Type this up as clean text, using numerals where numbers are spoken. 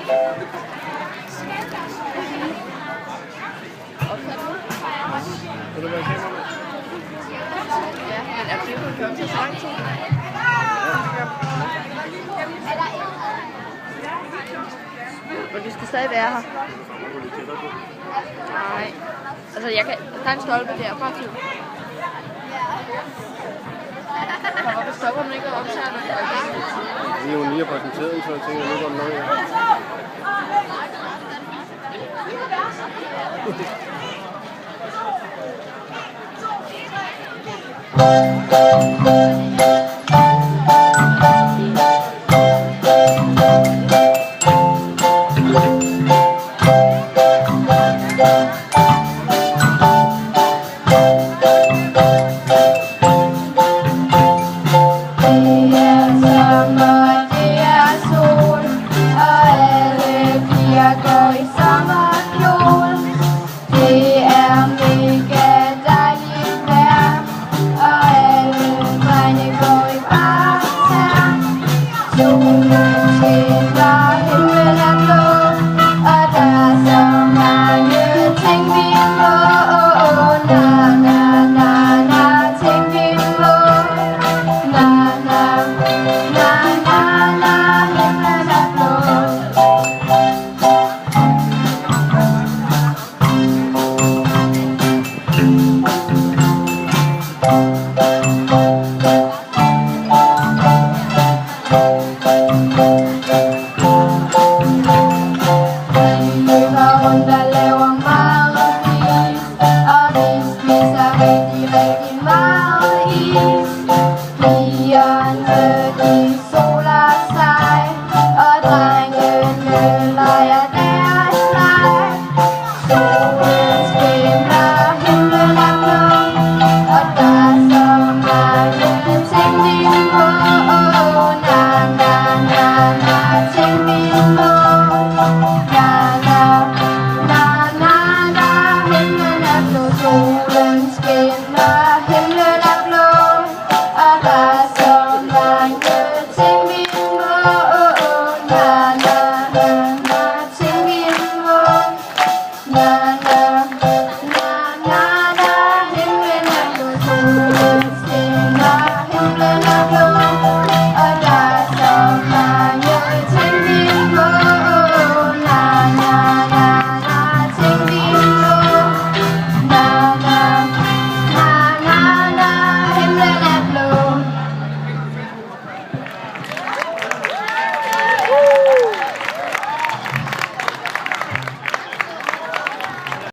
Vil du være kæmper? Ja, men er det jo kommet til så lang tid? Og vi skal stadig være her. Nej. Altså, jeg kan... Der er en stolpe der. Bare flyv. Hvorfor stopper man ikke op, så er der Vi er jo lige præsenteret, så jeg tænker lidt om noget. Take me along.